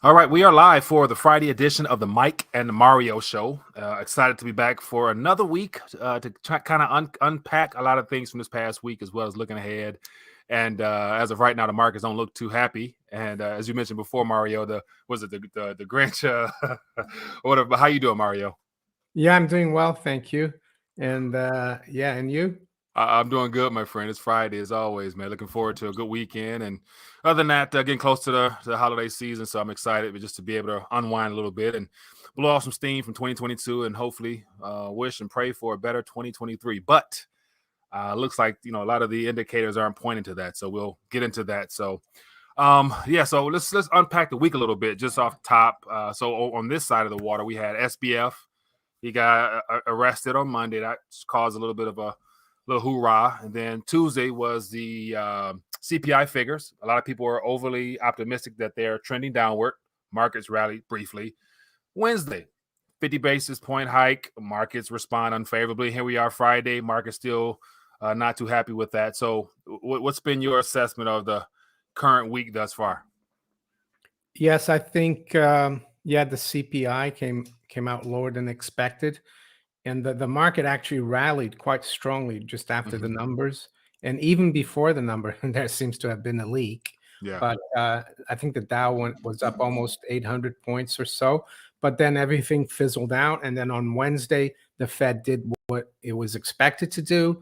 All right, we are live for the Friday edition of the Mike and Mario Show. Excited to be back for another week to try kind of unpack a lot of things from this past week, as well as looking ahead. And as of right now, the markets don't look too happy. And as you mentioned before, Mario, the Grinch? Whatever. How you doing, Mario? Yeah, I'm doing well, thank you. And yeah, and you? I'm doing good, my friend. It's Friday as always, man. Looking forward to a good weekend. And other than that, getting close to the holiday season. So I'm excited just to be able to unwind a little bit and blow off some steam from 2022 and hopefully wish and pray for a better 2023. But looks like, a lot of the indicators aren't pointing to that. So we'll get into that. So yeah, so let's unpack the week a little bit just off the top. So on this side of the water, we had SBF. He got arrested on Monday. That caused a little bit of a little hoorah. And then Tuesday was the CPI figures. A lot of people are overly optimistic that they're trending downward. Markets rallied briefly. Wednesday, 50 basis point hike. Markets respond unfavorably. Here we are Friday. Markets still not too happy with that. So what's been your assessment of the current week thus far? Yes, I think the CPI came out lower than expected, and the market actually rallied quite strongly just after the numbers, and even before the number, there seems to have been a leak. Yeah. But I think the Dow was up almost 800 points or so, but then everything fizzled out, and then on Wednesday, the Fed did what it was expected to do.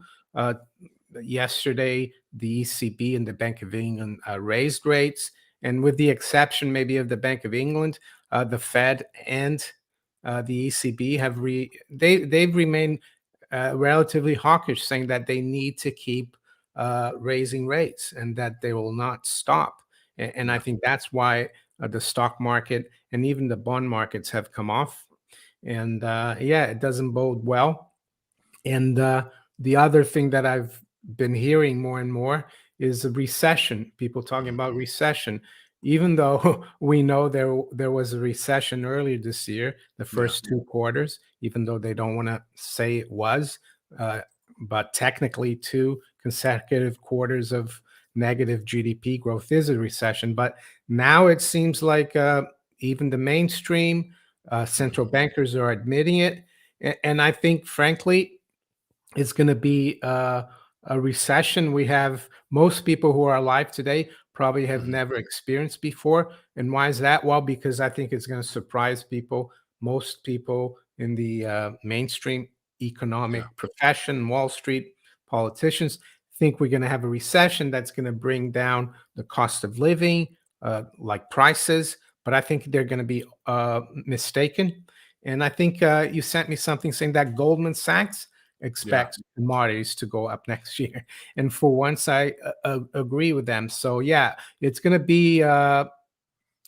Yesterday, the ECB and the Bank of England raised rates. And with the exception maybe of the Bank of England, the Fed and the ECB they've remained relatively hawkish, saying that they need to keep raising rates and that they will not stop. And I think that's why the stock market and even the bond markets have come off. And it doesn't bode well. And the other thing that I've been hearing more and more is a recession. People talking about recession, even though we know there was a recession earlier this year, the first two quarters, even though they don't want to say it was, but technically 2 consecutive quarters of negative GDP growth is a recession. But now it seems like even the mainstream central bankers are admitting it. And I think, frankly, it's going to be a recession we have most people who are alive today probably have never experienced before. And why is that? Well, because I think it's going to surprise people. Most people in the mainstream economic profession, Wall Street politicians, think we're going to have a recession that's going to bring down the cost of living, like prices. But I think they're going to be mistaken. And I think you sent me something saying that Goldman Sachs expects commodities to go up next year. And for once, I agree with them. So, yeah, it's going to be, I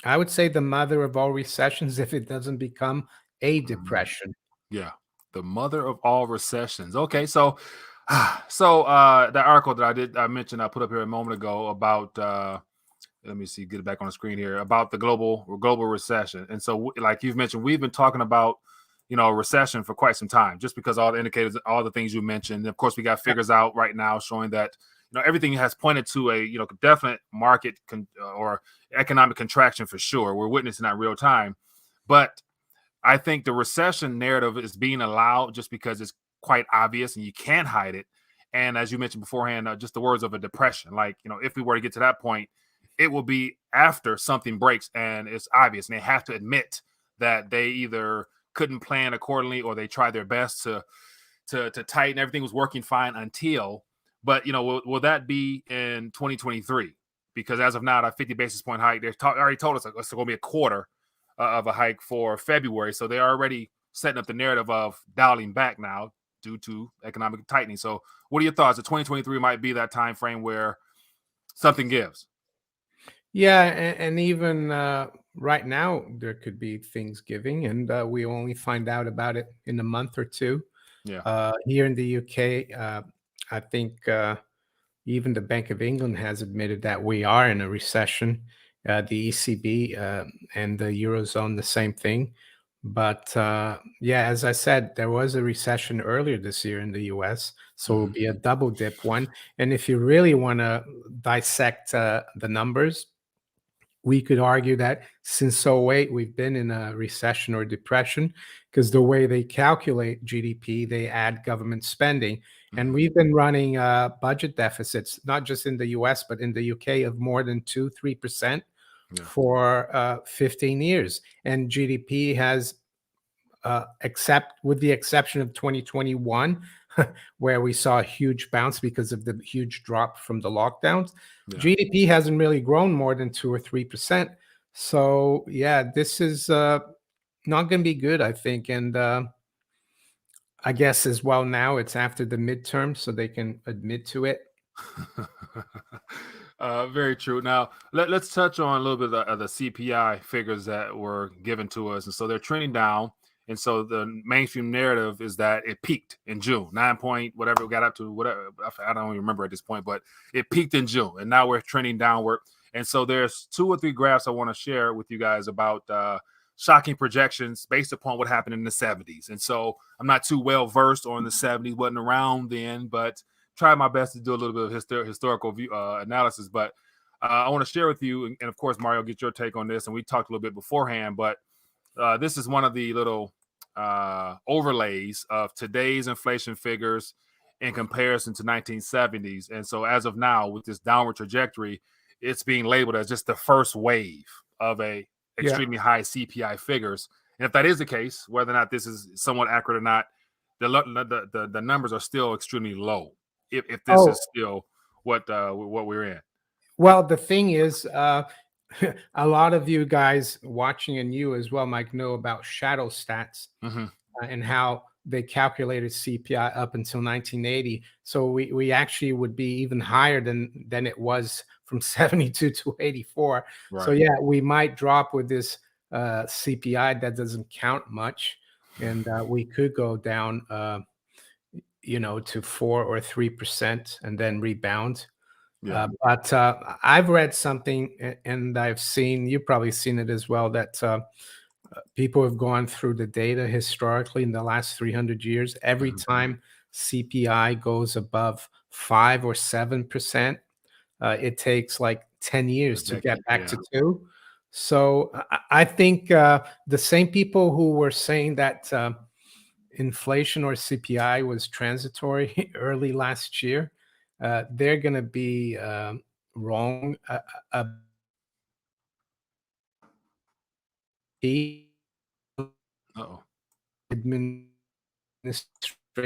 would say, the mother of all recessions if it doesn't become a depression. Yeah, the mother of all recessions. Okay, so the article that I mentioned, I put up here a moment ago about let me see, get it back on the screen here, about the global recession. And so, like you've mentioned, we've been talking about recession for quite some time, just because all the indicators, all the things you mentioned. And of course, we got figures out right now showing that everything has pointed to a definite market or economic contraction for sure. We're witnessing that real time, but I think the recession narrative is being allowed just because it's quite obvious and you can't hide it. And as you mentioned beforehand, just the words of a depression, like if we were to get to that point, it will be after something breaks and it's obvious, and they have to admit that they either couldn't plan accordingly or they tried their best to tighten. Everything was working fine until, but will that be in 2023? Because as of now, that 50 basis point hike, they already told us it's going to be a quarter of a hike for February. So they're already setting up the narrative of dialing back now due to economic tightening. So what are your thoughts? That 2023 might be that time frame where something gives? Yeah, and even right now, there could be things giving, and we only find out about it in a month or two. Yeah. Here in the UK, I think even the Bank of England has admitted that we are in a recession. The ECB and the Eurozone, the same thing. But as I said, there was a recession earlier this year in the US, so it will be a double dip one. And if you really want to dissect the numbers, we could argue that since '08 we've been in a recession or depression because the way they calculate GDP, they add government spending, and Mhm. we've been running budget deficits, not just in the U.S. but in the UK, of more than 2-3% Yeah. for 15 years, and GDP has except with the exception of 2021, where we saw a huge bounce because of the huge drop from the lockdowns. Yeah. GDP hasn't really grown more than 2 or 3%. So yeah, this is not going to be good, I think. And I guess as well now it's after the midterm, so they can admit to it. Very true. Now, let's touch on a little bit of the CPI figures that were given to us. And so they're trending down. And so the mainstream narrative is that it peaked in June, 9 point, whatever it got up to, whatever. I don't even remember at this point, but it peaked in June. And now we're trending downward. And so there's 2 or 3 graphs I want to share with you guys about shocking projections based upon what happened in the 70s. And so I'm not too well versed on the 70s, wasn't around then, but try my best to do a little bit of historical view, analysis. But I want to share with you, and of course, Mario, get your take on this. And we talked a little bit beforehand, but this is one of the little overlays of today's inflation figures in comparison to 1970s. And so as of now, with this downward trajectory, it's being labeled as just the first wave of a Yeah. extremely high CPI figures. And if that is the case, whether or not this is somewhat accurate or not, the numbers are still extremely low. If this is Oh, still what we're in. well, the thing is, a lot of you guys watching and you as well, Mike, know about shadow stats Mm-hmm. and how they calculated CPI up until 1980. So we actually would be even higher than it was from 72 to 84. So Right. yeah, we might drop with this CPI that doesn't count much, and we could go down, to 4 or 3% and then rebound. Yeah. But I've read something, and I've seen, you've probably seen it as well, that people have gone through the data historically in the last 300 years. Every Mm-hmm. time CPI goes above 5 or 7%, it takes like 10 A years to get decade. back Yeah. to 2. So I think the same people who were saying that inflation or CPI was transitory early last year, they're going to be wrong. He Uh-oh. administration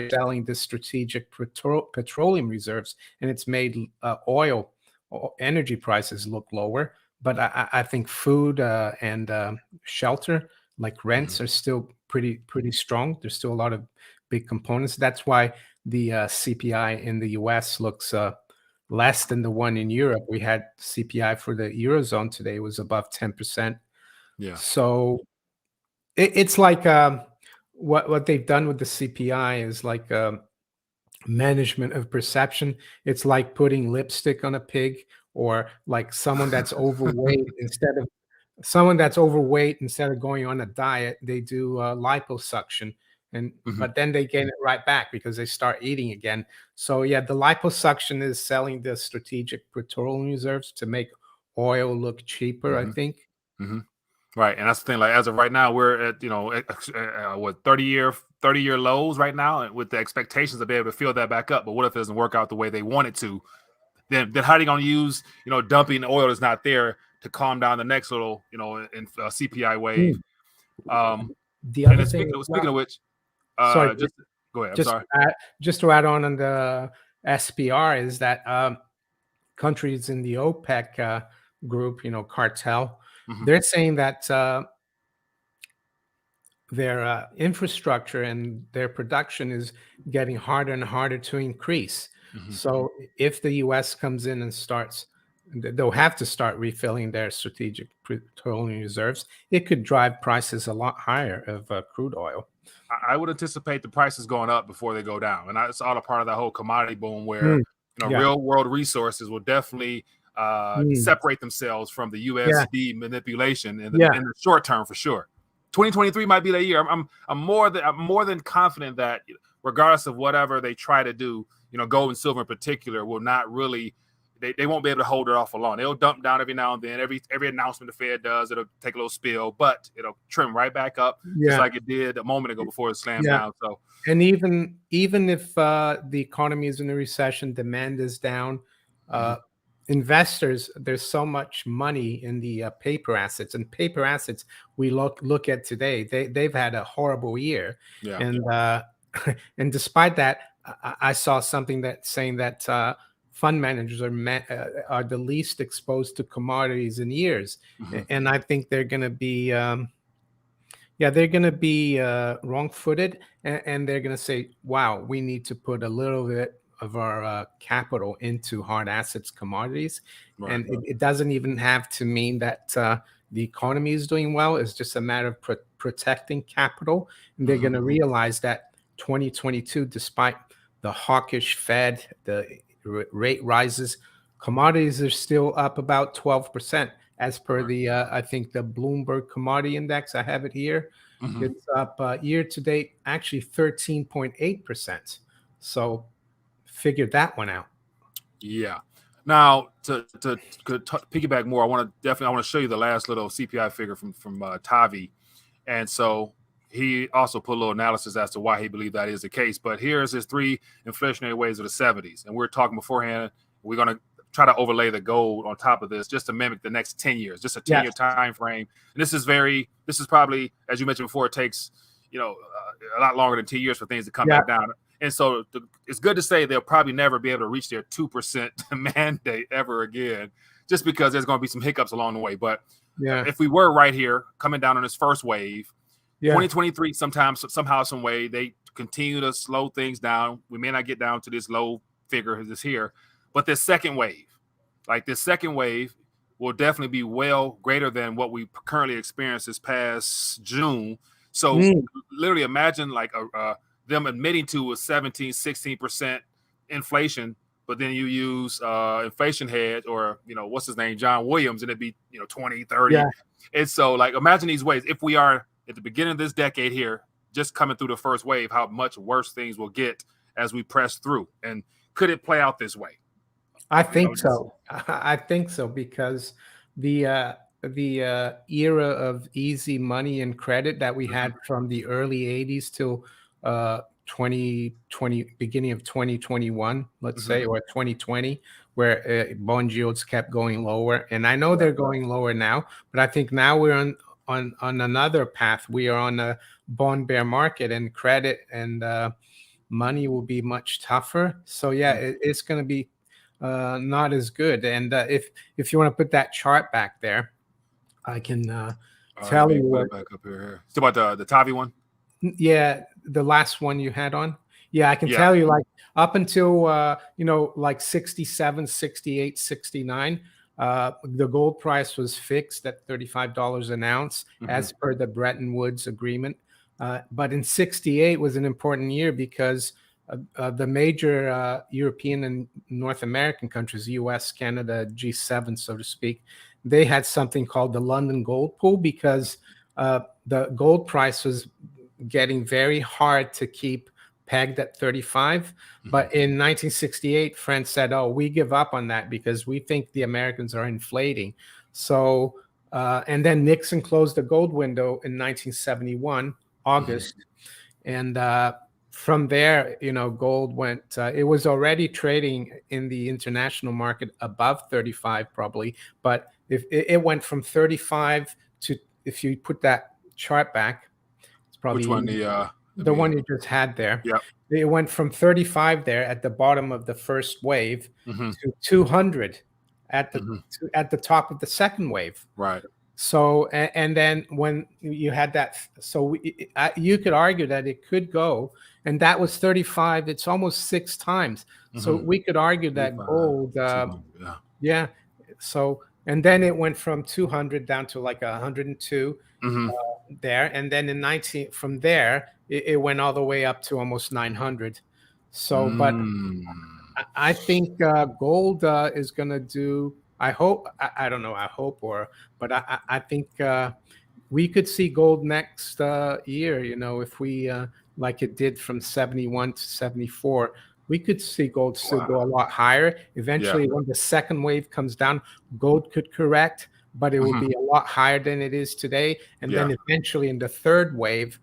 selling the strategic petroleum reserves, and it's made energy prices look lower. But I think food and shelter, like Mm-hmm. rents, are still pretty strong. There's still a lot of big components. That's why the CPI in the US looks less than the one in Europe. We had CPI for the Eurozone today was above 10%. Yeah. So it's like what they've done with the CPI is like management of perception. It's like putting lipstick on a pig, or like someone that's overweight instead of going on a diet, they do liposuction, and Mm-hmm. but then they gain it right back because they start eating again. So yeah, the liposuction is selling the strategic petroleum reserves to make oil look cheaper, I Mm-hmm. think. Mm-hmm. Right, and that's the thing. Like as of right now, we're at what 30-year lows right now, and with the expectations to be able to fill that back up. But what if it doesn't work out the way they want it to? Then how are they going to use dumping oil that's not there to calm down the next little CPI wave? Mm. Um, The and other then thing speaking as of, well, speaking of which, sorry, just go ahead. I'm just sorry. just to add on the SPR is that countries in the OPEC group, cartel, Mm-hmm. they're saying that their infrastructure and their production is getting harder and harder to increase. Mm-hmm. So if the US comes in and they'll have to start refilling their strategic petroleum reserves. It could drive prices a lot higher of crude oil. I would anticipate the prices going up before they go down, and it's all a part of that whole commodity boom where Mm, yeah. real world resources will definitely Mm, separate themselves from the yeah. USD manipulation Yeah. in the short term for sure. 2023 might be that year. I'm more than confident that regardless of whatever they try to do, gold and silver in particular will not really they won't be able to hold it off for long. They'll dump down every now and then. Every announcement the Fed does, it'll take a little spill, but it'll trim right back up, just Yeah, like it did a moment ago before it slammed yeah. down. So, And even if the economy is in a recession, demand is down. mhm, Uh, Investors, there's so much money in the paper assets, and paper assets we look at today. They've had a horrible year, yeah, and and despite that, I saw something that saying that fund managers are the least exposed to commodities in years, mhm, and I think they're going to be. Yeah, they're going to be wrong-footed, and they're going to say, "Wow, we need to put a little bit of our capital into hard assets, commodities." right, And it doesn't even have to mean that the economy is doing well. It's just a matter of protecting capital. And they're going mhm, to realize that 2022, despite the hawkish Fed, the rate rises, commodities are still up about 12%, as per right, the I think the Bloomberg Commodity Index. I have it here. mhm. It's up year to date, actually 13.8%. So figure that one out. Yeah. Now to piggyback more, I want to show you the last little CPI figure from Tavi, and so he also put a little analysis as to why he believed that is the case. But here's his three inflationary waves of the 70s, and we're talking beforehand. We're gonna try to overlay the gold on top of this just to mimic the next 10 years, just a 10 Yes. year time frame. And this is probably, as you mentioned before, it takes a lot longer than 2 years for things to come Yeah. back down. And so it's good to say they'll probably never be able to reach their 2% mandate ever again, just because there's going to be some hiccups along the way. But Yeah. if we were right here coming down on this first wave, Yeah. 2023, somehow, some way, they continue to slow things down. We may not get down to this low figure this here, but this second wave will definitely be well greater than what we currently experienced this past June. So Mm, literally imagine like them admitting to a 17, 16% inflation, but then you use inflation head, or what's his name, John Williams, and it'd be 20, 30. yeah. And so like imagine these waves. If we are at the beginning of this decade here, just coming through the first wave, how much worse things will get as we press through. And could it play out this way? I think Just so. I think so because the era of easy money and credit that we mhm, had from the early 80s till 2020, beginning of 2021, let's mhm, say, or 2020, where bond yields kept going lower. And I know they're right. going lower now, but I think now we're on another path. We are on a bond bear market, and credit and money will be much tougher. So yeah, Mm. it's going to be not as good. And if you want to put that chart back there, I can Let tell me you put what. it back up here. It's about the Tavi one. Yeah, the last one you had on. Yeah, I can Yeah. tell you, like, up until like 67, 68, 69, the gold price was fixed at $35 an ounce Hmm. as per the Bretton Woods agreement. But in 68 was an important year because the major European and North American countries, US, Canada, G7, so to speak, they had something called the London Gold Pool because the gold price was getting very hard to keep pegged at 35. Hmm. But in 1968, France said, "Oh, we give up on that because we think the Americans are inflating." So, and then Nixon closed the gold window in 1971, Hmm. August, and from there, gold went. It was already trading in the international market above 35, probably, but if it went from 35 to, if you put that chart back, it's Which probably one? Let the me. one you just had there. Yep. It went from 35 there at the bottom of the first wave Hmm. to 200 at the Hmm. at the top of the second wave. Right. So, and then when you had that, so you could argue that it could go, and that was 35. It's almost six times. So Hmm. we could argue that 35, gold, 200. Yeah. yeah. So, and then it went from 200 down to like 102 Hmm. there, and then in 19 from there it went all the way up to almost 900. So, but Mm. I think gold is going to do. I hope. I don't know. I hope, but I think we could see gold next year. If we like it did from 71 to 74. we could see gold still go a Wow. lot higher. Yeah. Eventually, when the second wave comes down, gold could correct, but it will Mhm. be a lot higher than it is today. And Yeah. then eventually, in the third wave,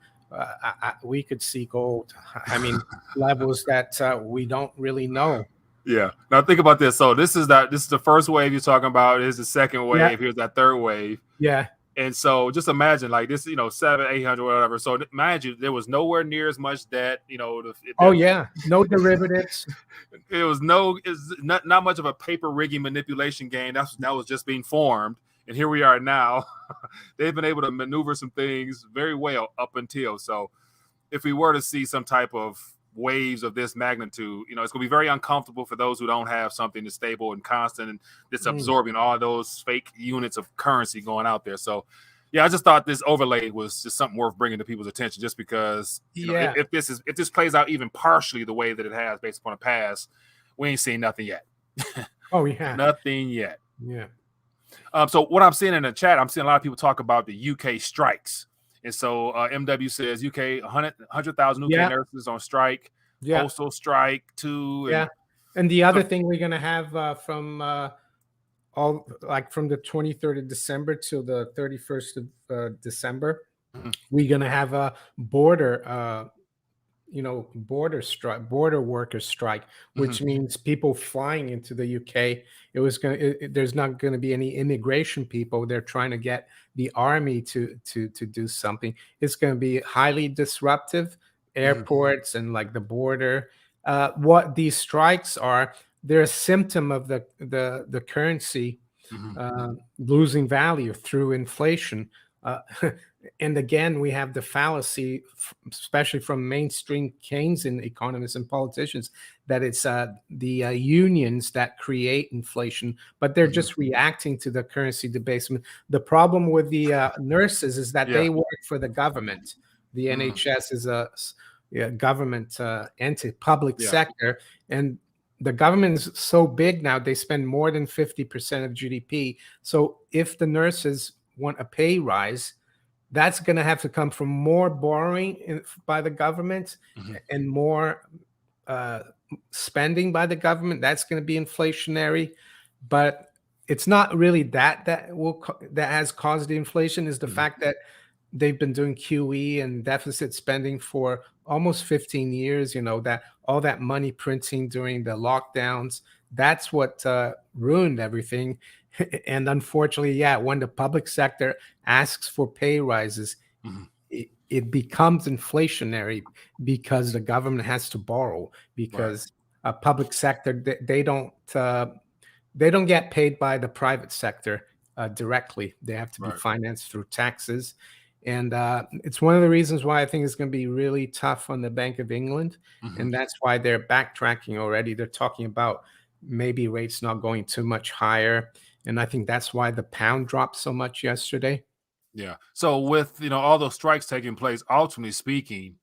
we could see gold. I mean, levels that we don't really know. Yeah. Now think about this. So this is the first wave you're talking about. Here's the second Yeah, wave. Here's that third wave. yeah. And so just imagine like this, 700, 800, whatever. So mind you, there was nowhere near as much debt. Oh, yeah. No derivatives. It was it's not much of a paper rigging manipulation game. That was just being formed. And here we are now. They've been able to maneuver some things very well up until. So if we were to see some type of waves of this magnitude, it's going to be very uncomfortable for those who don't have something that's stable and constant and that's Mm, absorbing all those fake units of currency going out there. So, yeah, I just thought this overlay was just something worth bringing to people's attention, just because yeah. if this plays out even partially the way that it has based upon the past, we ain't seen nothing yet. Oh, yeah. Nothing yet. Yeah. So what I'm seeing in the chat, I'm seeing a lot of people talk about the UK strikes. And so MW says UK 100,000 UK Yeah. nurses on strike, Yeah. postal strike too. Yeah. And the other thing we're going to have from from the 23rd of December till the 31st of December, Mhm, we're going to have a border workers strike, mhm, which means people flying into the UK. There's not going to be any immigration people. They're trying to get the army to do something. It's going to be highly disruptive. mhm, Airports and like the border. What these strikes are, they're a symptom of the currency mhm, losing value through inflation. Uh, and again, we have the fallacy, especially from mainstream Keynesian economists and politicians, that it's the unions that create inflation, but they're mhm. just reacting to the currency debasement. The problem with the nurses is that Yeah. they work for the government. The Mm, NHS is a government entity, public yeah. sector, and the government is so big now, they spend more than 50% of GDP. So if the nurses want a pay rise, that's going to have to come from more borrowing by the government Mhm, and more uh, spending by the government. That's going to be inflationary, but it's not really that has caused the inflation. Is the mhm, fact that they've been doing QE and deficit spending for almost 15 years, that all that money printing during the lockdowns, that's what ruined everything. And unfortunately, yeah, when the public sector asks for pay rises, mhm. it becomes inflationary because the government has to borrow, Right. because a public sector, they don't get paid by the private sector directly. They have to be Right. financed through taxes. And it's one of the reasons why I think it's going to be really tough on the Bank of England. Mhm. And that's why they're backtracking already. They're talking about maybe rates not going too much higher. And I think that's why the pound dropped so much yesterday. Yeah. So with all those strikes taking place, ultimately speaking,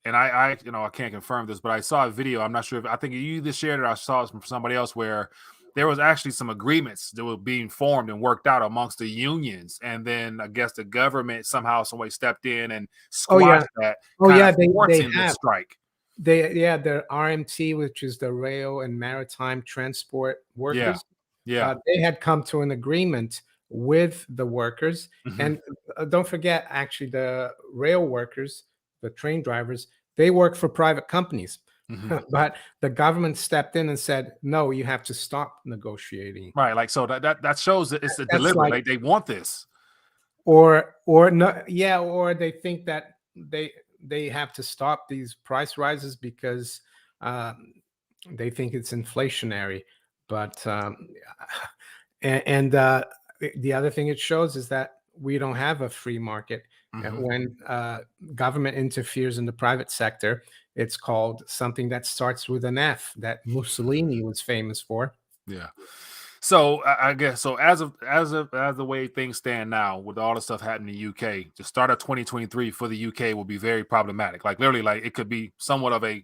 and I can't confirm this, but I saw a video. I'm not sure if I think you either shared it or I saw it from somebody else where there was actually some agreements that were being formed and worked out amongst the unions, and then I guess the government somehow, some way stepped in and Oh yeah. squashed that, Oh kind of yeah, they forcing this have. strike. The RMT, which is the rail and maritime transport Yeah. workers, Yeah. they had come to an agreement with the workers. Hmm. And don't forget, actually, the rail workers, the train drivers, they work for private companies. Hmm. But the government stepped in and said, no, you have to stop negotiating. Right. Like so that shows that it's a That's deliberate. like, They want this. or no, yeah, or they think that they have to stop these price rises because um, they think it's inflationary. But and the other thing it shows is that we don't have a free market. Hmm. When government interferes in the private sector, it's called something that starts with an F that Mussolini was famous for. Yeah. So I guess so as the way things stand now, with all the stuff happening in the UK, the start of 2023 for the UK will be very problematic. Like literally, like it could be somewhat of a,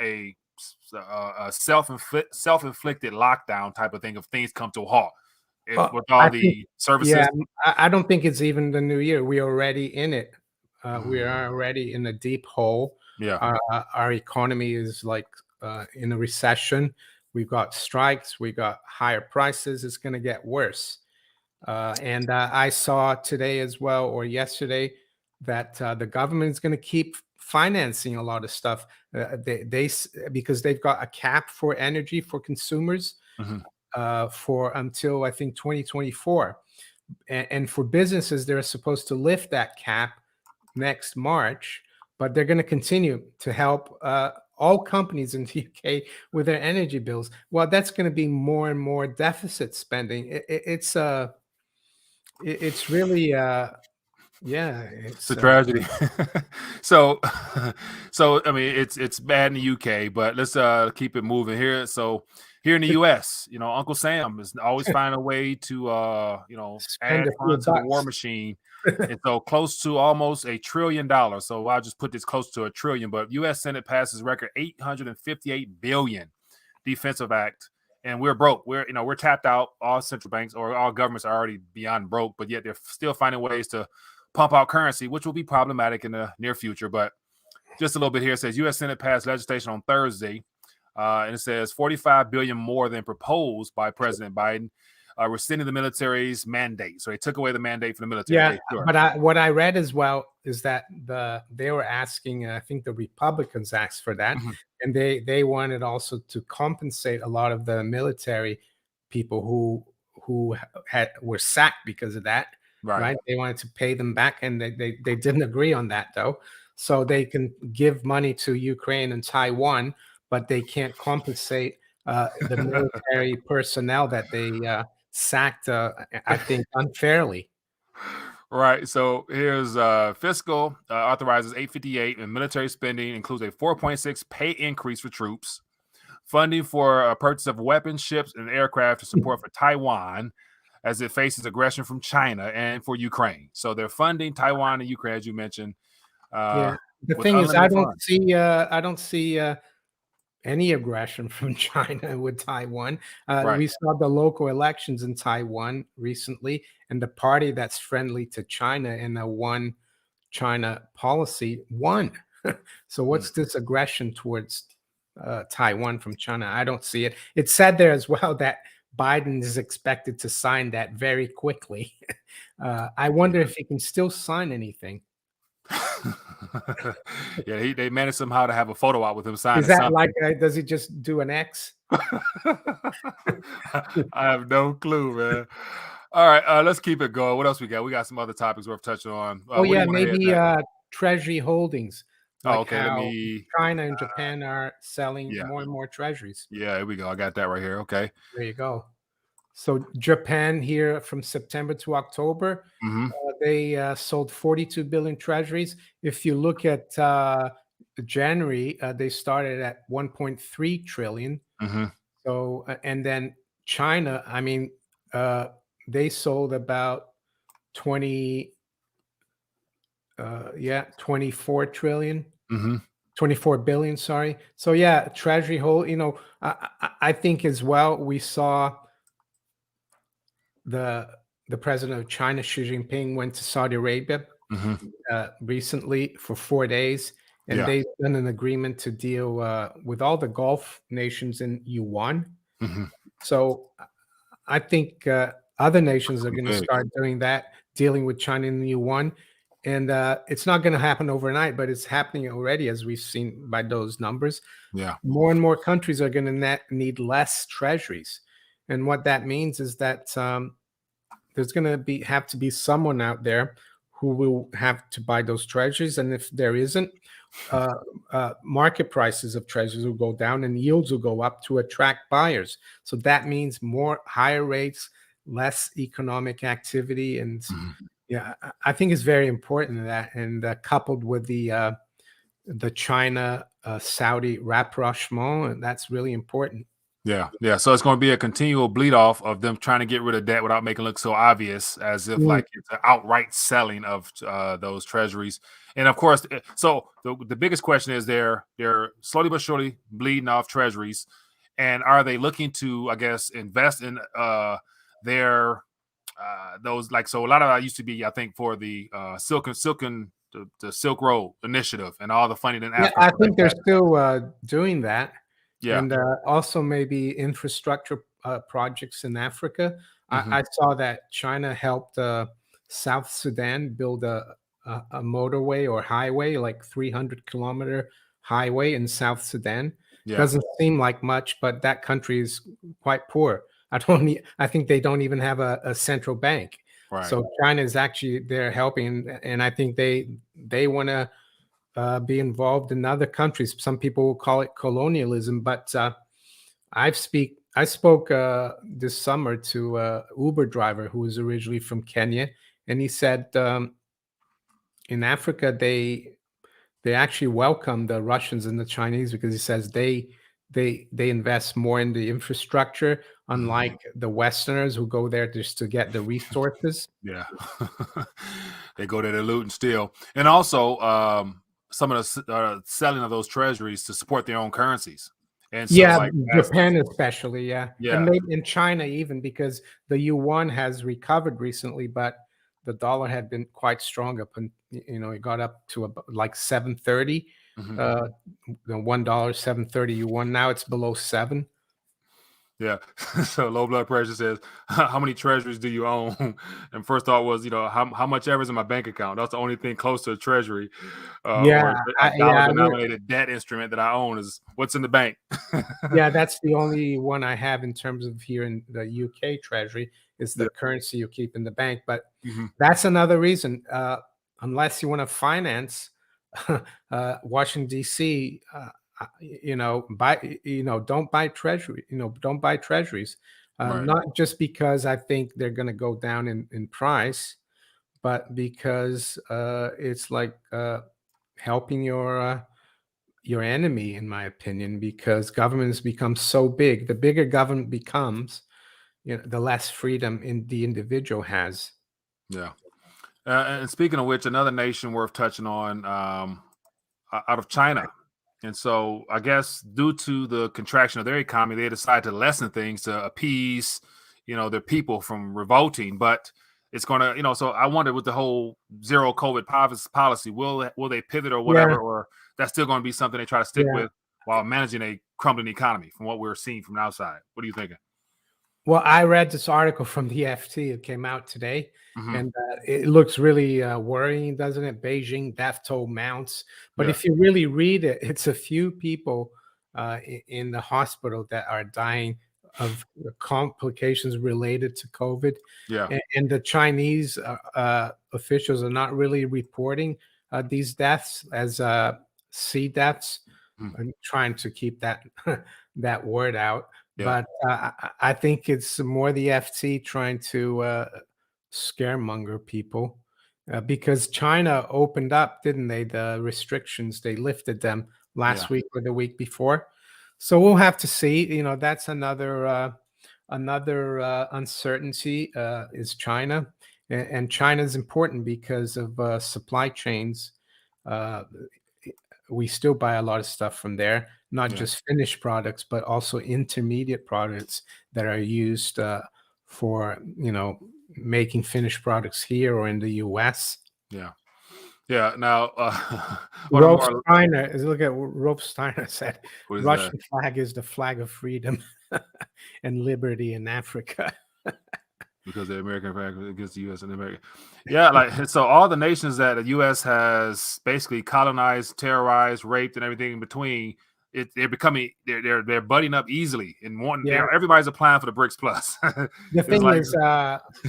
a self-inflicted lockdown type of thing if things come to a halt. If with all I think, the yeah, services, I don't think it's even the new year. We're already in it. We mm, are already in a deep hole. yeah, Our economy is like in a recession. We've got strikes. We've got higher prices. It's going to get worse. And I saw today as well, or yesterday, that the government is going to keep financing a lot of stuff. Because they've got a cap for energy for consumers Mhm. for until I think 2024, and for businesses they're supposed to lift that cap next March, but they're going to continue to help all companies in the UK with their energy bills. Well, that's going to be more and more deficit spending. It's really yeah, It's a it's tragedy. So, so I mean, it's bad in the UK, but let's keep it moving here. So here in the US, Uncle Sam is always finding a way to spend add a few funds to the war bucks. machine. And so close to almost $1 trillion. So I'll just put this close to a trillion, but US Senate passes record 858 billion defensive act. And we're broke. We're tapped out. All central banks or all governments are already beyond broke, but yet they're still finding ways to pump out currency, which will be problematic in the near future. But just a little bit here, it says U.S. Senate passed legislation on Thursday, and it says 45 billion more than proposed by President Biden, rescinding the military's mandate. So they took away the mandate for the military. Yeah, Okay, sure. but what I read as well is that they were asking, I think the Republicans asked for that, Mhm. and they wanted also to compensate a lot of the military people who were sacked because of that, Right. right? They wanted to pay them back, and they didn't agree on that though. So they can give money to Ukraine and Taiwan, but they can't compensate the military personnel that they sacked, I think, unfairly. Right. So here's fiscal authorizes 858, and military spending includes a 4.6 pay increase for troops, funding for purchase of weapons, ships, and aircraft to support for Taiwan as it faces aggression from China and for Ukraine. So they're funding Taiwan and Ukraine, as you mentioned, Yeah. The with thing is, unlimited funds. I don't see any aggression from China with Taiwan. Right. We saw the local elections in Taiwan recently, and the party that's friendly to China and a one China policy won. So Mm. what's this aggression towards Taiwan from China? I don't see it. It said there as well that Biden is expected to sign that very quickly. I wonder if he can still sign anything. Yeah, they managed somehow to have a photo out with him Is signing that like, something. does he just do an X? I have no clue, man. All right, let's keep it going. What else we got? We got some other topics worth touching on. Oh What do yeah, you want to hit maybe next? treasury holdings, Oh, like okay. Let how me. China and Japan are selling Yeah, more and more treasuries. yeah. Here we go. I got that right here. Okay. There you go. So Japan here from September to October, Mm-hmm. they sold 42 billion treasuries. If you look at January, they started at 1.3 trillion. Mm-hmm. So and then China, I mean, they sold about 20 24 trillion, Mm-hmm. 24 billion, sorry. So yeah, treasury hold, I think as well we saw the president of China, Xi Jinping, went to Saudi Arabia Mm-hmm. recently for 4 days, and Yeah. they've done an agreement to deal with all the Gulf nations in yuan. Mm-hmm. So I think other nations are Pretty going to big. start doing that, dealing with China in the yuan. And it's not going to happen overnight, but it's happening already, as we've seen by those numbers. Yeah. More and more countries are going to need less treasuries. And what that means is that there's going to have to be someone out there who will have to buy those treasuries. And if there isn't, market prices of treasuries will go down and yields will go up to attract buyers. So that means more higher rates, less economic activity, and Mhm. yeah, I think it's very important that, and coupled with the China Saudi rapprochement, and that's really important. Yeah, yeah. So it's going to be a continual bleed off of them trying to get rid of debt without making it look so obvious, as if Mm. like it's an outright selling of those treasuries. And of course, so the biggest question is they're slowly but surely bleeding off treasuries, and are they looking to, I guess, invest in their those, like, so a lot of that used to be, I think, for the the Silk Road initiative and all the funding and Yeah, after I that. think they're still doing that. Yeah. and also maybe infrastructure projects in Africa. Hmm. I saw that China helped South Sudan build a motorway or highway, like 300-kilometer highway in South Sudan. Yeah. Doesn't seem like much, but that country is quite poor. I think they don't even have a central bank. Right. So China is actually there helping, and I think they want to be involved in other countries. Some people will call it colonialism, but I spoke this summer to a Uber driver who was originally from Kenya, and he said in Africa they actually welcome the Russians and the Chinese because he says they invest more in the infrastructure, Mhm. unlike the Westerners who go there just to get the resources. Yeah. They go there to loot and steal. And also, some of the selling of those treasuries to support their own currencies. And so, Yeah, like, as Japan especially, yeah, and yeah, maybe in China even because the yuan has recovered recently, but the dollar had been quite strong up and it got up to about like 7.30, mhm. uh, the $1 7.30 yuan. Now it's below 7. Yeah. So low blood pressure says, how many treasuries do you own? And first thought was, how much ever is in my bank account? That's the only thing close to a treasury, Yeah, or a dollar yeah, denominated debt instrument that I own is what's in the bank. yeah. That's the only one I have in terms of here in the UK Treasury is the Yeah. currency you keep in the bank. But Mhm. that's another reason. Unless you want to finance Washington D.C., don't buy treasury. Don't buy treasuries. Right. Not just because I think they're going to go down in price, but because it's like helping your enemy, in my opinion, because governments become so big. The bigger government becomes, the less freedom the individual has. Yeah. And speaking of which, another nation worth touching on, out of China. And so I guess due to the contraction of their economy, they decided to lessen things to appease, their people from revolting. But it's going to, so I wonder with the whole zero COVID policy, will they pivot or Yeah, whatever, or that's still going to be something they try to stick yeah. with while managing a crumbling economy from what we're seeing from outside. What are you thinking? Well, I read this article from the FT. It came out today, Hmm. and it looks really worrying, doesn't it? Beijing death toll mounts. But Yeah. if you really read it, it's a few people in the hospital that are dying of the complications related to COVID. Yeah. And the Chinese officials are not really reporting these deaths as sea deaths Mhm. and trying to keep that that word out. Yeah. But I think it's more the FT trying to scaremonger people because China opened up, didn't they? The restrictions, they lifted them Yeah. last week or the week before. So we'll have to see. That's another uncertainty is China, and China is important because of supply chains. Uh, we still buy a lot of stuff from there, not Yeah. just finished products, but also intermediate products that are used for making finished products here or in the US. Yeah. Yeah. Now, one of the Rolf more, Steiner is look at what Rolf Steiner said. what is that? Russian flag is the flag of freedom and liberty in Africa. Because the American flag against the U.S. and America. Yeah, like so, all the nations that the U.S. has basically colonized, terrorized, raped, and everything in between, they're becoming they're budding up easily. And one, Yeah. everybody's applying for the BRICS Plus. The It's thing like, is,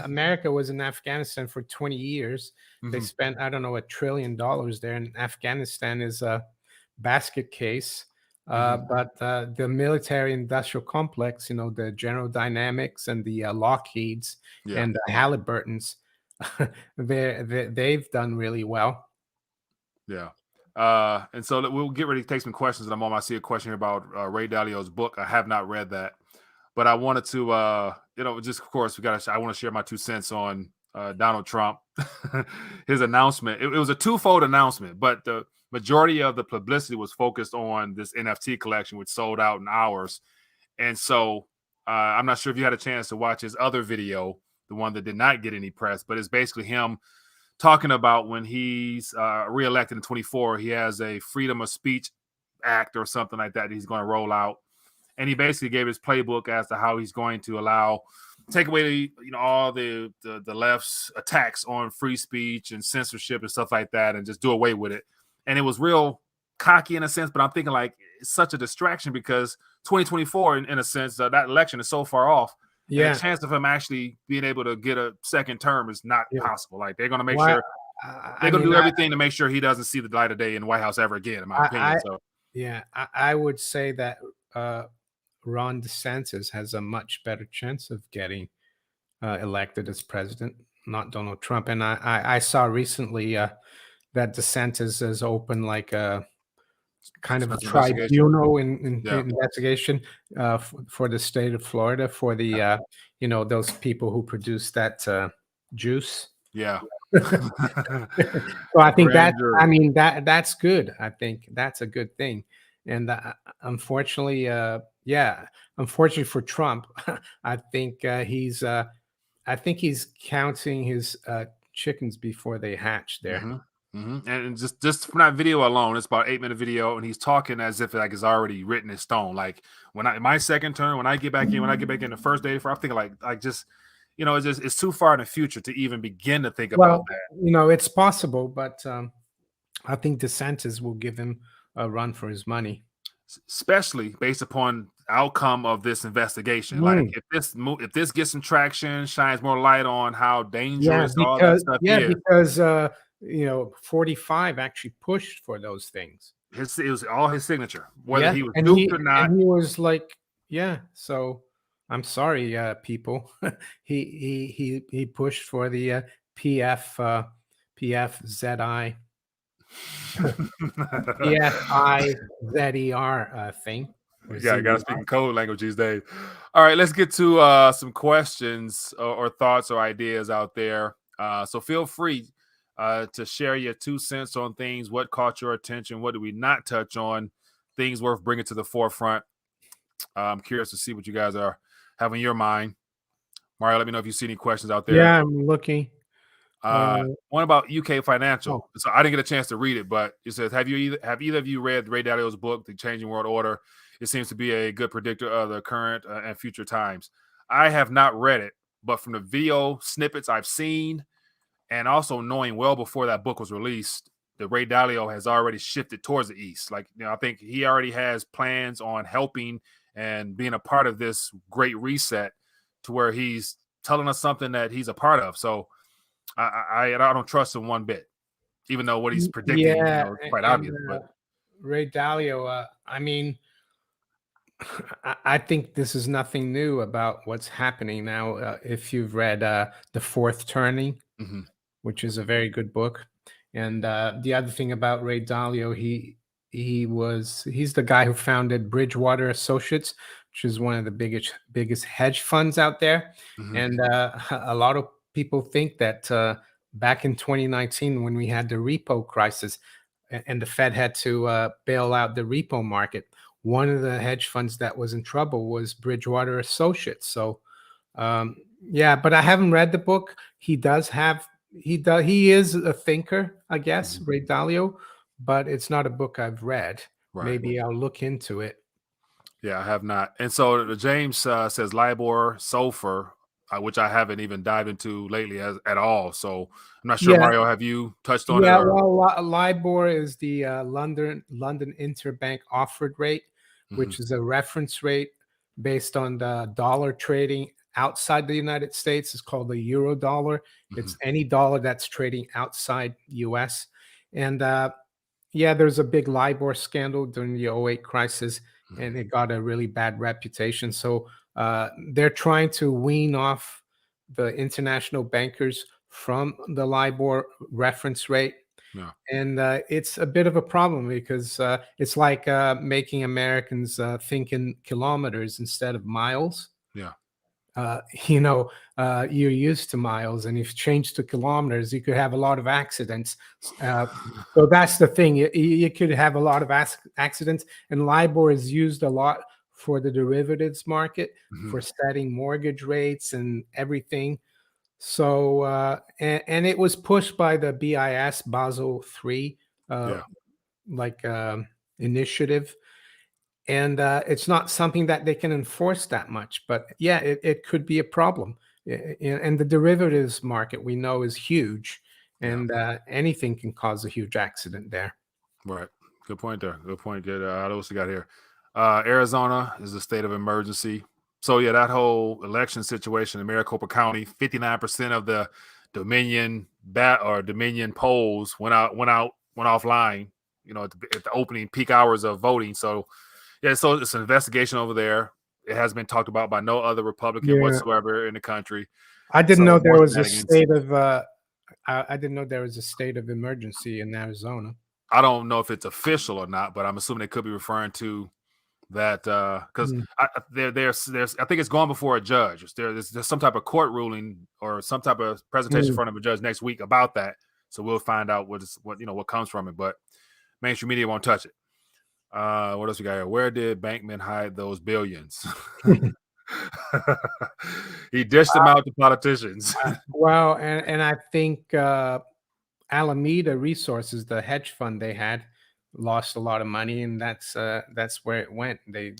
America was in Afghanistan for 20 years. They mhm, spent, I don't know, $1 trillion there, and Afghanistan is a basket case. mhm, But the military industrial complex, the General Dynamics and the Lockheeds yeah, and the Halliburtons, they've done really well. yeah. And so we'll get ready to take some questions. And I see a question here about Ray Dalio's book. I have not read that, but I wanted to, just of course, I want to share my 2 cents on Donald Trump, his announcement. It was a twofold announcement, but the majority of the publicity was focused on this NFT collection, which sold out in hours. And so I'm not sure if you had a chance to watch his other video, the one that did not get any press, but it's basically him talking about when he's reelected in 24, he has a freedom of speech act or something like that he's going to roll out. and he basically gave his playbook as to how he's going to take away all the left's attacks on free speech and censorship and stuff like that, and just do away with it. And it was real cocky in a sense, but I'm thinking like it's such a distraction because 2024, in a sense, that election is so far off. And the Yeah. chance of him actually being able to get a second term is not Yeah. possible. Like they're going to make Why? sure they're going to do everything to make sure he doesn't see the light of day in the White House ever again, in my opinion. So Yeah, I would say that Ron DeSantis has a much better chance of getting elected as president, not Donald Trump. And I saw recently that DeSantis has opened like a kind of a special investigation. tribunal in Yeah. investigation for the state of Florida for the those people who produce that juice. Yeah. So I think that's good. I think that's a good thing. And unfortunately, unfortunately for Trump, I think he's counting his chickens before they hatch there. And just from that video alone, it's about 8-minute video, and he's talking as if like it's already written in stone. Like my second term, when I get back in the first day, I'm thinking like just it's too far in the future to even begin to think about that. It's possible, but I think DeSantis will give him a run for his money, especially based upon outcome of this investigation. Like if this gets some traction, shines more light on how dangerous all that stuff is. Because 45 actually pushed for those things. It was all his signature, whether he was and duped or not. And he was like, so I'm sorry, people. he pushed for the PFZI thing. Yeah, I gotta speak in code language these days. All right, let's get to some questions or thoughts or ideas out there. So feel free to share your 2 cents on things. What caught your attention? What did we not touch on? Things worth bringing to the forefront. I'm curious to see what you guys are having in your mind. Mario, let me know if you see any questions out there. Yeah, I'm looking. One about UK Financial. So I didn't get a chance to read it, but it says, have either of you read Ray Dalio's book, The Changing World Order? It seems to be a good predictor of the current and future times. I have not read it, but from the video snippets I've seen, and also knowing well before that book was released, that Ray Dalio has already shifted towards the East. Like, I think he already has plans on helping and being a part of this great reset to where he's telling us something that he's a part of. So I don't trust him one bit, even though what he's predicting is quite obvious. But Ray Dalio, I mean, I think this is nothing new about what's happening now. If you've read The Fourth Turning, which is a very good book. And the other thing about Ray Dalio, he's the guy who founded Bridgewater Associates, which is one of the biggest hedge funds out there. And a lot of people think that back in 2019, when we had the repo crisis and the Fed had to bail out the repo market, one of the hedge funds that was in trouble was Bridgewater Associates. So but I haven't read the book. He is a thinker, I guess, Ray Dalio, but it's not a book I've read. Right. Maybe I'll look into it. Yeah, I have not. And so James says LIBOR, SOFR, which I haven't even dived into lately at all. So I'm not sure, Mario, have you touched on it? Well, LIBOR is the London Interbank Offered Rate, which is a reference rate based on the dollar trading outside the United States. It's called the euro dollar. It's any dollar that's trading outside US. And there's a big LIBOR scandal during the 2008 crisis, and it got a really bad reputation. So they're trying to wean off the international bankers from the LIBOR reference rate. Yeah. And it's a bit of a problem because it's like making Americans think in kilometers instead of miles. Yeah. You're used to miles, and if you change to kilometers, you could have a lot of accidents. So that's the thing. You could have a lot of accidents, and LIBOR is used a lot for the derivatives market, for setting mortgage rates and everything. So, and it was pushed by the BIS Basel III initiative. and it's not something that they can enforce that much. But yeah, it could be a problem. And the derivatives market we know is huge, Yeah. and anything can cause a huge accident there. Right. Good point there. Good point. Good. What else we got here? Arizona is a state of emergency. So yeah, that whole election situation in Maricopa County, 59% of the Dominion polls went offline. At the opening peak hours of voting. So yeah, so it's an investigation over there. It has been talked about by no other Republican Yeah, whatsoever in the country. I didn't So know more there was a shenanigans. state of. I didn't know there was a state of emergency in Arizona. I don't know if it's official or not, but I'm assuming they could be referring to that because Mm, there's I think it's going before a judge. There's some type of court ruling or some type of presentation in mm. front of a judge next week about that. So we'll find out what comes from it. But mainstream media won't touch it. What else we got here? Where did Bankman hide those billions? He dished them out to politicians. Well, and I think Alameda Resources, the hedge fund they had, lost a lot of money, and that's where it went. They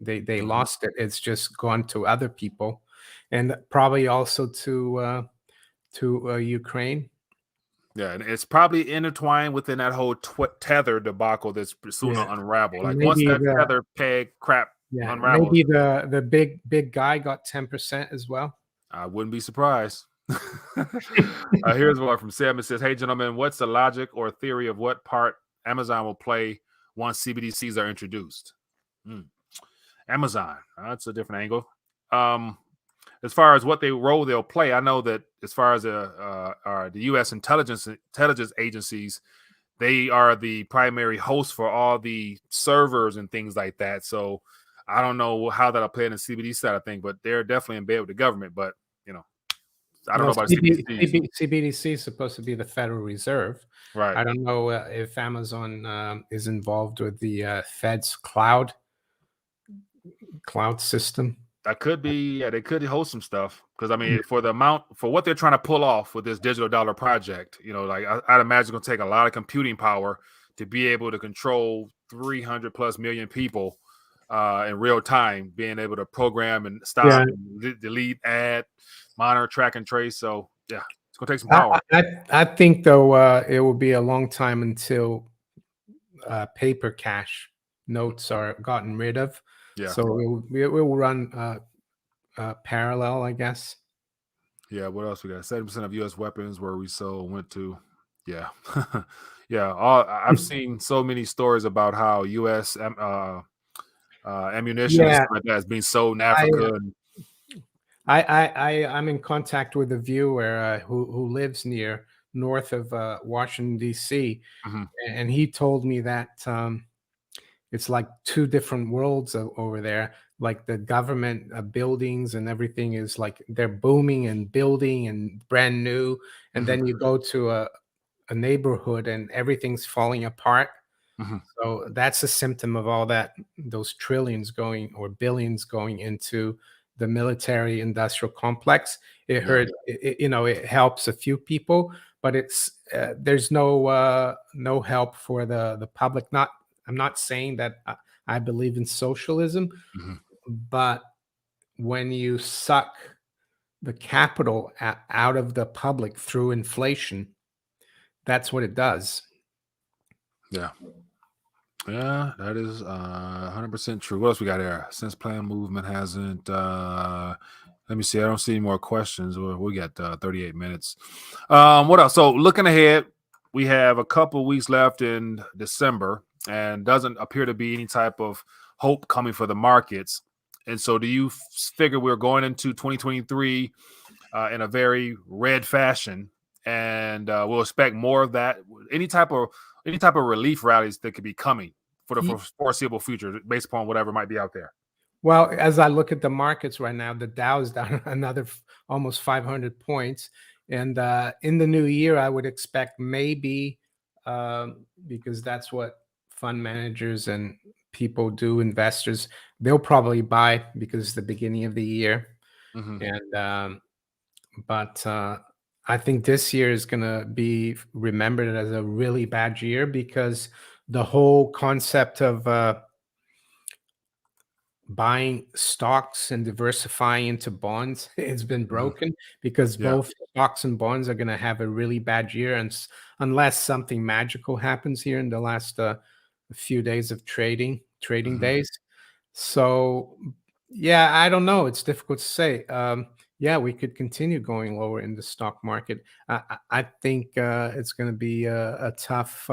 Mhm. lost it. It's just gone to other people, and probably also to Ukraine. Yeah, and it's probably intertwined within that whole tether debacle that's soon to Yeah, unravel. and Like once maybe that the tether peg crap yeah unravels, maybe the big guy got 10% as well. I wouldn't be surprised. Here's one from Sam. It says, "Hey, gentlemen, what's the logic or theory of what part Amazon will play once CBDCs are introduced?" Hmm. Amazon. That's a different angle. As far as what role they'll play, I know that as far as the U.S. intelligence agencies, they are the primary host for all the servers and things like that. So I don't know how that'll play in the CBD side of thing, but they're definitely in bed with the government. But you know, I don't know Well, about CBDCs. CBDC is supposed to be the Federal Reserve. Right. I don't know if Amazon is involved with the Fed's cloud system. That could be, yeah, they could host some stuff because I mean, for what they're trying to pull off with this digital dollar project, like I'd imagine it's going to take a lot of computing power to be able to control 300 plus million people in real time, being able to program and stop Yeah, and delete, add, monitor, track, and trace. So yeah, it's going to take some I, power. I think though it will be a long time until paper cash notes are gotten rid of. Yeah, So it will run parallel, I guess. yeah. What else we got? 70% of U.S. weapons where we sold went to, yeah, yeah. I've seen so many stories about how U.S. Ammunition and Yeah, stuff like that is being sold in I Africa. And I'm in contact with a viewer who lives near north of Washington D.C. mhm, And he told me that it's like two different worlds over there. Like the government buildings and everything is like they're booming and building and brand new, and mhm, then you go to a neighborhood and everything's falling apart. mhm, So that's a symptom of all that, those trillions going or billions going into the military industrial complex. It yeah, hurt, it helps a few people, but there's no help for the public. I'm not saying that I believe in socialism, mhm, but when you suck the capital out of the public through inflation, that's what it does. yeah, yeah. That is 100% true. What else we got here? Since Plan Movement hasn't. Let me see. I don't see any more questions. We got 38 minutes. What else? So looking ahead, we have a couple weeks left in December, and doesn't appear to be any type of hope coming for the markets. And so, do you figure we're going into 2023 in a very red fashion, and we'll expect more of that? Any type of relief rallies that could be coming for the foreseeable future, based upon whatever might be out there. Well, as I look at the markets right now, the Dow is down another almost 500 points. And in the new year, I would expect maybe because that's what fund managers and people do, investors, they'll probably buy because it's the beginning of the year. Hmm. And but I think this year is going to be remembered as a really bad year because the whole concept of buying stocks and diversifying into bonds, it's been Mhm. broken because Yeah. both stocks and bonds are going to have a really bad year, and unless something magical happens here in the last few days of trading Mhm. days. So yeah, I don't know. It's difficult to say. Yeah, we could continue going lower in the stock market. I think it's going to be a tough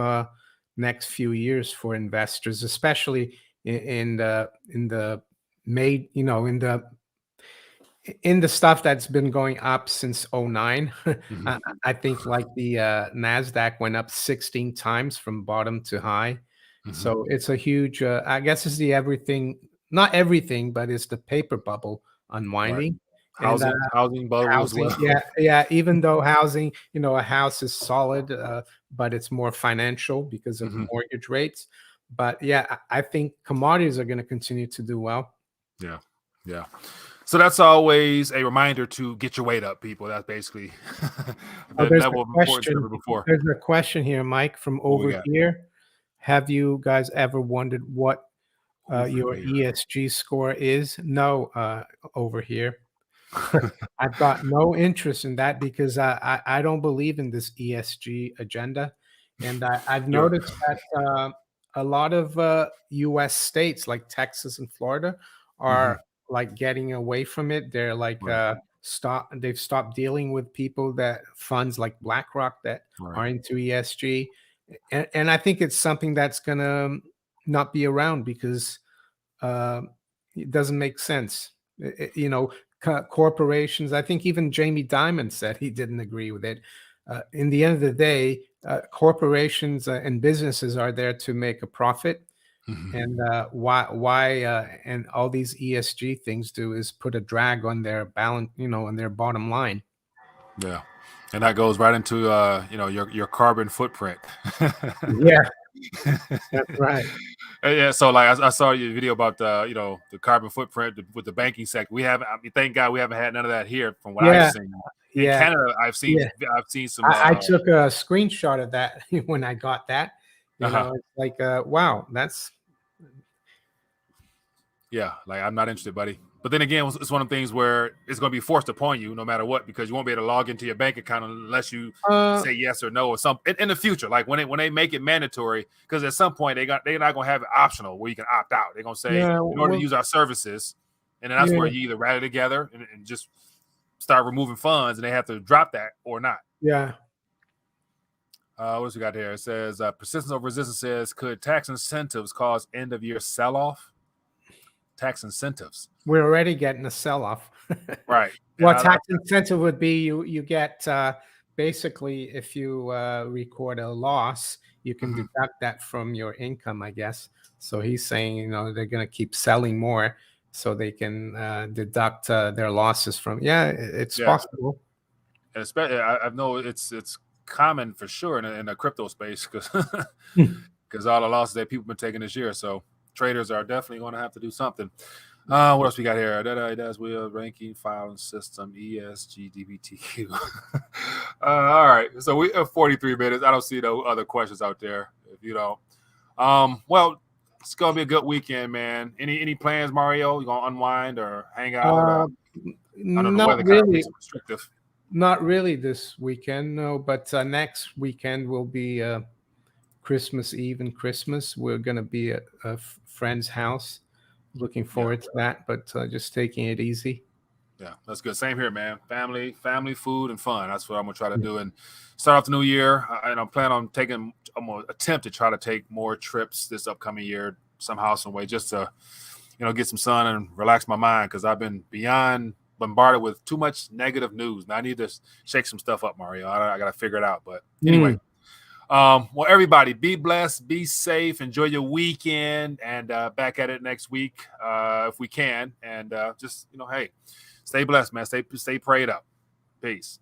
next few years for investors, especially in the made in the stuff that's been going up since '09. Mhm. I think like the Nasdaq went up 16 times from bottom to high. Mhm. So it's a huge, I guess it's the everything, not everything, but it's the paper bubble Right. unwinding. And Housing bubble as housing, well. yeah, yeah. Even though housing, a house is solid, but it's more financial because of Mhm. mortgage rates. But yeah, I think commodities are going to continue to do well. Yeah. Yeah. So that's always a reminder to get your weight up, people. That's basically Oh, the level of importance ever before. there's a question here, Mike, from What we over got here. Have you guys ever wondered what over your here. ESG score is? No, over here. I've got no interest in that because I don't believe in this ESG agenda, and I've Sure. noticed that a lot of U.S. states like Texas and Florida Mhm. are like getting away from it. They're like Right. they've stopped dealing with people that funds like BlackRock that Right. are into ESG, and I think it's something that's gonna not be around because um, it doesn't make sense. Corporations. I think even Jamie Dimon said he didn't agree with it. In the end of the day, corporations and businesses are there to make a profit, Mhm. and and all these ESG things do is put a drag on their balance, on their bottom line. Yeah. And that goes right into your carbon footprint. Yeah, that's right. Yeah, so like I saw your video about the carbon footprint with the banking sector. We haven't. I mean, thank God we haven't had none of that here, from what I've Yeah, seen. In yeah, Canada, yeah. I've seen some. I took a screenshot of that when I got that. Uh-huh. It's like, wow, that's Yeah, like I'm not interested, buddy. But then again, it's one of the things where it's going to be forced upon you no matter what, because you won't be able to log into your bank account unless you uh say yes or no or something in the future. Like when they make it mandatory, because at some point they're not going to have it optional where you can opt out. They're going to say yeah, in order to well, use our services, and then that's where yeah, you either rally together and just start removing funds, and they have to drop that or not. yeah. What else we got here? It says persistence over resistance says, could tax incentives cause end of year sell off? Tax incentives, We're already getting a sell-off. right? And What tax incentive would be you get basically if you record a loss, you can mhm. deduct that from your income, I guess. So he's saying, they're going to keep selling more so they can deduct their losses from. Yeah, it's Yeah, possible. and especially I know it's common for sure in the crypto space because Hmm. because all the losses that people have been taking this year. So traders are definitely going to have to do something. What else we got here? That's will ranking filing system ESG DBTQ. All right, so we have 43 minutes. I don't see no other questions out there. If you don't, well, it's gonna be a good weekend, man. Any plans, Mario? You gonna unwind or hang out? Uh, I know the Not weather kind of really. makes it restrictive. Not really this weekend, no. But next weekend will be Christmas Eve and Christmas. We're going to be at a friend's house. Looking Yeah. forward to that, but just taking it easy. Yeah, that's good. Same here, man. Family, food, and fun. That's what I'm gonna try to Yeah. do, and start off the new year. And I'm planning on taking. I'm gonna attempt to try to take more trips this upcoming year, somehow, some way, just to get some sun and relax my mind, because I've been beyond bombarded with too much negative news. And I need to shake some stuff up, Mario. I got to figure it out. But anyway, Mm. well, everybody, be blessed, be safe, enjoy your weekend, and back at it next week if we can. And just hey, stay blessed, man. Stay prayed up. Peace.